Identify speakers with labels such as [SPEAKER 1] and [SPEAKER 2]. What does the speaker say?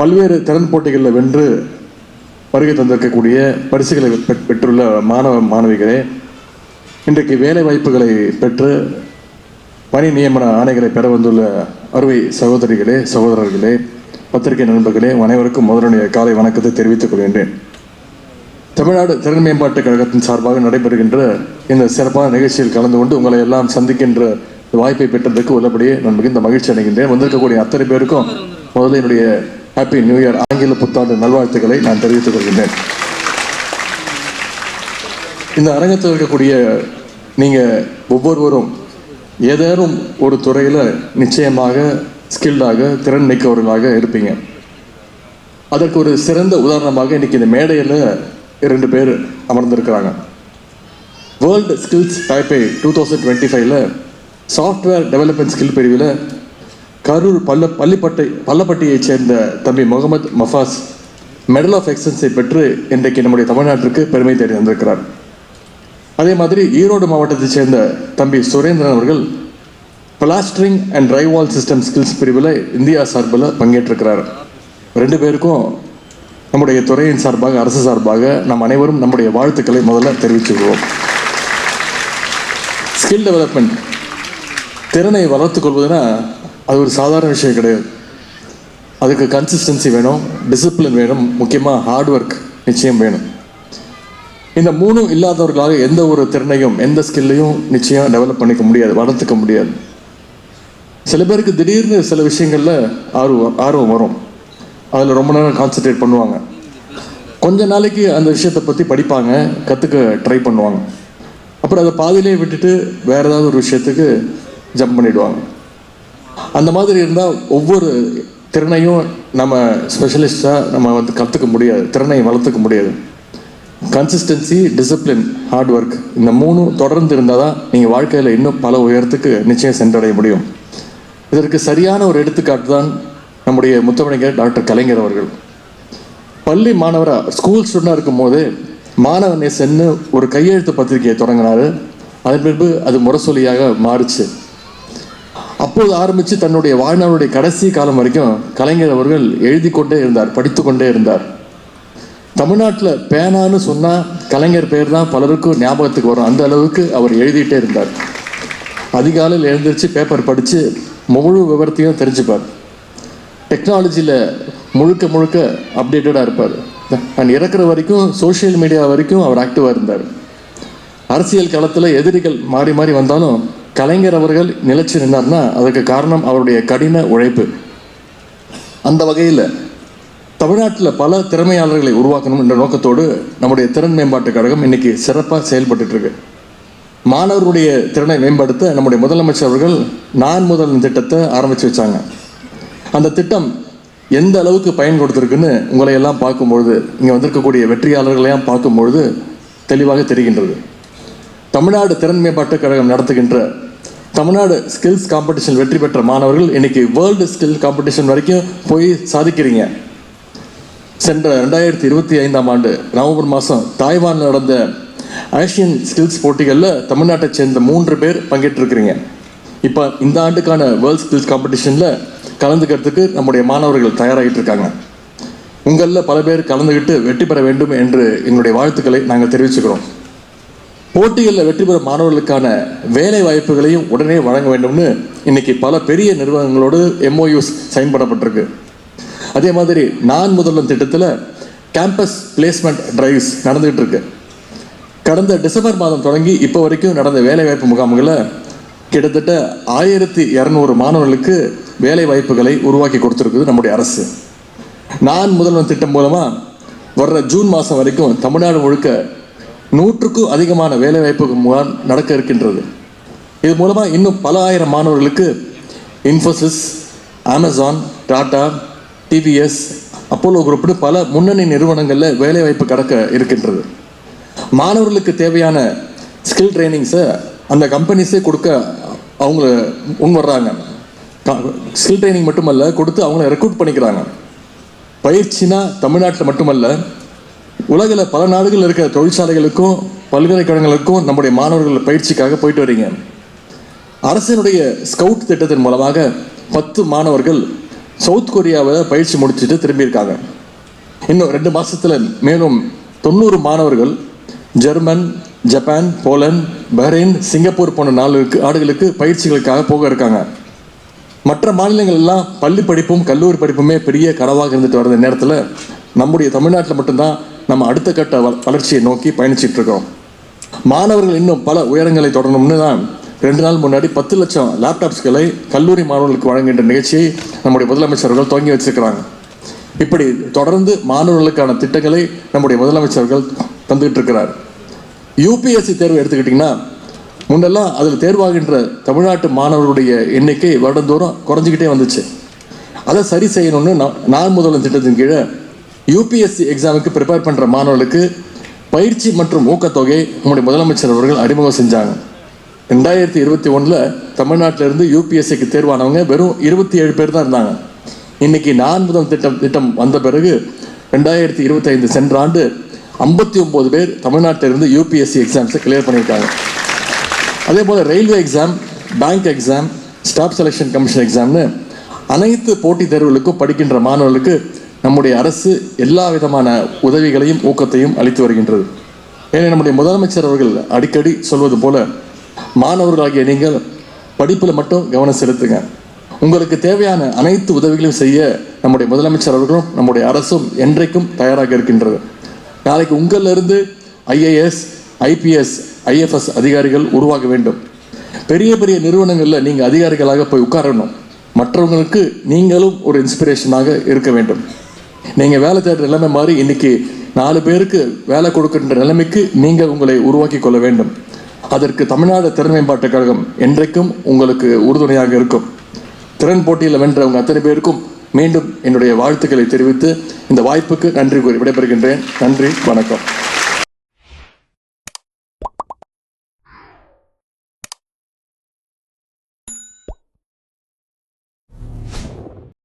[SPEAKER 1] பல்வேறு திறன் போட்டிகளில் வென்று வருகை தந்திருக்கக்கூடிய பரிசுகளை பெற்றுள்ள மாணவ மாணவிகளே, இன்றைக்கு வேலை வாய்ப்புகளை பெற்று பணி நியமன ஆணைகளை பெற வந்துள்ள அறுவை சகோதரிகளே, சகோதரர்களே, பத்திரிகை நண்பர்களே, அனைவருக்கும் முதலுடைய காலை வணக்கத்தை தெரிவித்துக் கொள்கின்றேன். தமிழ்நாடு திறன் மேம்பாட்டுக் கழகத்தின் சார்பாக நடைபெறுகின்ற இந்த சிறப்பான நிகழ்ச்சியில் கலந்து கொண்டு உங்களை எல்லாம் சந்திக்கின்ற வாய்ப்பை பெற்றதற்கு உள்ளபடியே நான் மிகுந்த மகிழ்ச்சி அடைகின்றேன். வந்திருக்கக்கூடிய அத்தனை பேருக்கும் முதல்ல என்னுடைய ஹாப்பி நியூ இயர் ஆங்கில புத்தாண்டு நல்வாழ்த்துக்களை நான் தெரிவித்துக் கொள்கின்றேன். இந்த அரங்கத்தில் இருக்கக்கூடிய நீங்கள் ஒவ்வொருவரும் ஏதேனும் ஒரு துறையில் நிச்சயமாக ஸ்கில்டாக திறன் மிக்கவர்களாக இருப்பீங்க. அதற்கு ஒரு சிறந்த உதாரணமாக இன்னைக்கு இந்த மேடையில் 2 பேர் அமர்ந்திருக்கிறாங்க. World skills Taipei 2025 software development skill பிரிவில் கரூர் பள்ளப்பட்டியைச் சேர்ந்த தம்பி முகமது மஃபாஸ் மெடல் ஆஃப் எக்ஸலன்ஸை பெற்று இன்றைக்கு நம்முடைய தமிழ்நாட்டிற்கு பெருமை தேடி வந்திருக்கிறார். அதே மாதிரி ஈரோடு மாவட்டத்தைச் சேர்ந்த தம்பி சுரேந்திரன் அவர்கள் பிளாஸ்டரிங் அண்ட் ட்ரைவால் சிஸ்டம் ஸ்கில்ஸ் பிரிவில் இந்தியா சார்பில் பங்கேற்றிருக்கிறார். 2 பேருக்கும் நம்முடைய துறையின் சார்பாக, அரசு சார்பாக நம் அனைவரும் நம்முடைய வாழ்த்துக்களை முதல்ல தெரிவித்துக்கிறோம். ஸ்கில் டெவலப்மெண்ட், திறனை வளர்த்துக் கொள்வதுன்னா அது ஒரு சாதாரண விஷயம் கிடையாது. அதுக்கு கன்சிஸ்டன்சி வேணும், டிசிப்ளின் வேணும், முக்கியமாக ஹார்ட் ஒர்க் நிச்சயம் வேணும். இந்த 3 இல்லாதவர்களாக எந்த ஒரு திறனையும் எந்த ஸ்கில்லையும் நிச்சயம் டெவலப் பண்ணிக்க முடியாது, வளர்த்துக்க முடியாது. சில பேருக்கு திடீர்னு சில விஷயங்களில் ஆர்வம் வரும், அதில் ரொம்ப நேரம் கான்சன்ட்ரேட் பண்ணுவாங்க, கொஞ்ச நாளைக்கு அந்த விஷயத்தை பற்றி படிப்பாங்க, கற்றுக்க ட்ரை பண்ணுவாங்க, அப்புறம் அதை பாதியிலே விட்டுட்டு வேறு ஏதாவது ஒரு விஷயத்துக்கு ஜம்ப் பண்ணிவிடுவாங்க. அந்த மாதிரி இருந்தால் ஒவ்வொரு திறனையும் நம்ம ஸ்பெஷலிஸ்டாக நம்ம கற்றுக்க முடியாது, திறனை வளர்த்துக்க முடியாது. கன்சிஸ்டன்சி, டிசிப்ளின், ஹார்ட் ஒர்க், இந்த 3 தொடர்ந்து இருந்தால் தான் நீங்கள் வாழ்க்கையில் இன்னும் பல உயரத்துக்கு நிச்சயம் சென்றடைய முடியும். இதற்கு சரியான ஒரு எடுத்துக்காட்டு தான் நம்முடைய முத்தமிழர் டாக்டர் கலைஞர் அவர்கள். பள்ளி மாணவராக ஸ்கூல் ஸ்டூடெண்டாக இருக்கும்போது மாணவ நேசன்னு ஒரு கையெழுத்து பத்திரிகையை தொடங்கினார். அதன் பின்பு அது முரசொலியாக மாறுச்சு. அப்போது ஆரம்பித்து தன்னுடைய வாழ்நாளுடைய கடைசி காலம் வரைக்கும் கலைஞர் அவர்கள் எழுதி கொண்டே இருந்தார், படித்து கொண்டே இருந்தார். தமிழ்நாட்டில் பேனான்னு சொன்னால் கலைஞர் பேர் தான் பலருக்கும் ஞாபகத்துக்கு வரும், அந்த அளவுக்கு அவர் எழுதிட்டே இருந்தார். அதிகாலையில் எழுந்திரிச்சு பேப்பர் படித்து முழு விவரத்தையும் தெரிஞ்சுப்பார். டெக்னாலஜியில் முழுக்க அப்டேட்டடாக இருப்பார். அண்ட் இறக்குற வரைக்கும் சோஷியல் மீடியா வரைக்கும் அவர் ஆக்டிவாக இருந்தார். அரசியல் களத்தில் எதிரிகள் மாறி மாறி வந்தாலும் கலைஞர் அவர்கள் நிலைச்சு நின்றார்னா அதுக்கு காரணம் அவருடைய கடின உழைப்பு. அந்த வகையில் தமிழ்நாட்டில் பல திறமையாளர்களை உருவாக்கணும் என்ற நோக்கத்தோடு நம்முடைய திறன் மேம்பாட்டுக் கழகம் இன்னைக்கு சிறப்பாக செயல்பட்டு இருக்கு. மாணவர்களுடைய திறனை மேம்படுத்த நம்முடைய முதலமைச்சர் அவர்கள் நான் முதல் திட்டத்தை ஆரம்பித்து வச்சாங்க. அந்த திட்டம் எந்த அளவுக்கு பயன் கொடுத்துருக்குன்னு உங்களை எல்லாம் பார்க்கும்பொழுது, இங்கே வந்திருக்கக்கூடிய வெற்றியாளர்களையும் பார்க்கும்பொழுது தெளிவாக தெரிகின்றது. தமிழ்நாடு திறன் மேம்பாட்டுக் கழகம் நடத்துகின்ற தமிழ்நாடு ஸ்கில்ஸ் காம்படிஷன் வெற்றி பெற்ற மாணவர்கள் இன்னைக்கு வேர்ல்டு ஸ்கில் காம்படிஷன் வரைக்கும் போய் சாதிக்கிறீங்க. சென்ற 2025 நவம்பர் மாதம் தாய்வானில் நடந்த ஆசியன் ஸ்கில்ஸ் போட்டிகளில் தமிழ்நாட்டை சேர்ந்த 3 பேர் பங்கேற்றிருக்கிறீங்க. இப்போ இந்த ஆண்டுக்கான வேர்ல்ட் ஸ்கில்ஸ் காம்படிஷனில் கலந்துக்கிறதுக்கு நம்முடைய மாணவர்கள் தயாராகிட்டு இருக்காங்க. உங்களில் பல பேர் கலந்துக்கிட்டு வெற்றி பெற வேண்டும் என்று எங்களுடைய வாழ்த்துக்களை நாங்கள் தெரிவிச்சுக்கிறோம். போட்டிகளில் வெற்றி பெறும் மாணவர்களுக்கான வேலை வாய்ப்புகளையும் உடனே வழங்க வேண்டும்னு இன்னைக்கு பல பெரிய நிறுவனங்களோடு MOUs சைன் பண்ணப்பட்டிருக்கு. அதே மாதிரி நான் முதல்வன் திட்டத்தில் கேம்பஸ் பிளேஸ்மெண்ட் டிரைவ்ஸ் நடந்துகிட்டு இருக்கு. கடந்த டிசம்பர் மாதம் தொடங்கி இப்போ வரைக்கும் நடந்த வேலைவாய்ப்பு முகாம்களில் கிட்டத்தட்ட 1200 மாணவர்களுக்கு வேலை வாய்ப்புகளை உருவாக்கி கொடுத்துருக்குது நம்முடைய அரசு. நான் முதல்வன் திட்டம் மூலமாக வர்ற ஜூன் மாதம் வரைக்கும் தமிழ்நாடு முழுக்க 100க்கும் அதிகமான வேலைவாய்ப்பு முகாம் நடக்க இருக்கின்றது. இது மூலமாக இன்னும் பல ஆயிரம் மாணவர்களுக்கு Infosys, Amazon, Tata, TVS, Apollo குரூப்னு பல முன்னணி நிறுவனங்களில் வேலைவாய்ப்பு கடக்க இருக்கின்றது. மாணவர்களுக்கு தேவையான ஸ்கில் ட்ரைனிங்ஸை அந்த கம்பெனிஸே கொடுக்க அவங்க முன் வர்றாங்க. ஸ்கில் ட்ரைனிங் மட்டுமல்ல, கொடுத்து அவங்கள ரெக்ரூட் பண்ணிக்கிறாங்க. பயிற்சினா தமிழ்நாட்டில் மட்டுமல்ல, உலகில் பல நாடுகளில் இருக்கிற தொழிற்சாலைகளுக்கும் பல்கலைக்கழகங்களுக்கும் நம்முடைய மாணவர்கள் பயிற்சிக்காக போயிட்டு வரீங்க. அரசினுடைய ஸ்கவுட் திட்டத்தின் மூலமாக 10 மாணவர்கள் சவுத் கொரியாவை பயிற்சி முடிச்சுட்டு திரும்பியிருக்காங்க. இன்னும் 2 மாதத்தில் மேலும் 90 மாணவர்கள் German, Japan, Poland, Bahrain, Singapore போன்ற 4 நாடுகளுக்கு பயிற்சிகளுக்காக போக இருக்காங்க. மற்ற மாநிலங்கள் எல்லாம் பள்ளி படிப்பும் கல்லூரி படிப்புமே பெரிய கனவாக இருந்துட்டு வர்ற நேரத்தில் நம்முடைய தமிழ்நாட்டில் மட்டும்தான் நம்ம அடுத்த கட்ட வளர்ச்சியை நோக்கி பயணிச்சுட்டு இருக்கோம். மாணவர்கள் இன்னும் பல உயரங்களை தொடரணும்னு தான் 2 நாள் முன்னாடி 10 லட்சம் லேப்டாப்ஸ்களை கல்லூரி மாணவர்களுக்கு வழங்குகின்ற நிகழ்ச்சியை நம்முடைய முதலமைச்சர்கள் துவங்கி வச்சிருக்கிறாங்க. இப்படி தொடர்ந்து மாணவர்களுக்கான திட்டங்களை நம்முடைய முதலமைச்சர்கள் தந்துகிட்டு இருக்கிறார். யூபிஎஸ்சி தேர்வு எடுத்துக்கிட்டிங்கன்னா முன்னெல்லாம் அதில் தேர்வாகின்ற தமிழ்நாட்டு மாணவர்களுடைய எண்ணிக்கை வருடந்தோறும் குறைஞ்சிக்கிட்டே வந்துச்சு. அதை சரி செய்யணும்னு நான் முதல்வன் திட்டத்தின் கீழே யூபிஎஸ்சி எக்ஸாமுக்கு ப்ரிப்பேர் பண்ணுற மாணவர்களுக்கு பயிற்சி மற்றும் ஊக்கத்தொகை நம்முடைய முதலமைச்சர் அவர்கள் அறிமுகம் செஞ்சாங்க. 2021 தமிழ்நாட்டிலிருந்து யூபிஎஸ்சிக்கு தேர்வானவங்க வெறும் 27 பேர் தான் இருந்தாங்க. இன்னைக்கு நான் முதல் திட்டம் வந்த பிறகு 2025 சென்ற ஆண்டு 59 பேர் தமிழ்நாட்டிலிருந்து யூபிஎஸ்சி எக்ஸாம்ஸை கிளியர் பண்ணியிருக்காங்க. அதே போல் railway exam, bank exam, staff selection commission எக்ஸாம்னு அனைத்து போட்டித் தேர்வுகளுக்கும் படிக்கின்ற மாணவர்களுக்கு நம்முடைய அரசு எல்லா விதமான உதவிகளையும் ஊக்கத்தையும் அளித்து வருகின்றது. ஏன்னா நம்முடைய முதலமைச்சர் அவர்கள் அடிக்கடி சொல்வது போல, மாணவர்களாகிய நீங்கள் படிப்பில் மட்டும் கவனம் செலுத்துங்க, உங்களுக்கு தேவையான அனைத்து உதவிகளையும் செய்ய நம்முடைய முதலமைச்சர் அவர்களும் நம்முடைய அரசும் என்றைக்கும் தயாராக இருக்கின்றது. நாளைக்கு உங்களிலிருந்து ஐஏஎஸ், ஐபிஎஸ், ஐஎஃப்எஸ் அதிகாரிகள் உருவாக வேண்டும். பெரிய பெரிய நிறுவனங்களில் நீங்கள் அதிகாரிகளாக போய் உட்காரணும். மற்றவங்களுக்கு நீங்களும் ஒரு இன்ஸ்பிரேஷனாக இருக்க வேண்டும். நீங்கள் வேலை தேடுற நிலைமை மாதிரி இன்னைக்கு 4 பேருக்கு வேலை கொடுக்கின்ற நிலைமைக்கு நீங்கள் உங்களை உருவாக்கி கொள்ள வேண்டும். அதற்கு தமிழ்நாடு திறன் மேம்பாட்டுக் கழகம் என்றைக்கும் உங்களுக்கு உறுதுணையாக இருக்கும். திறன் போட்டியில் வென்ற உங்கள் அத்தனை பேருக்கும் மீண்டும் என்னுடைய வாழ்த்துக்களை தெரிவித்து இந்த வாய்ப்புக்கு நன்றி கூறி விடைபெறுகின்றேன். நன்றி, வணக்கம்.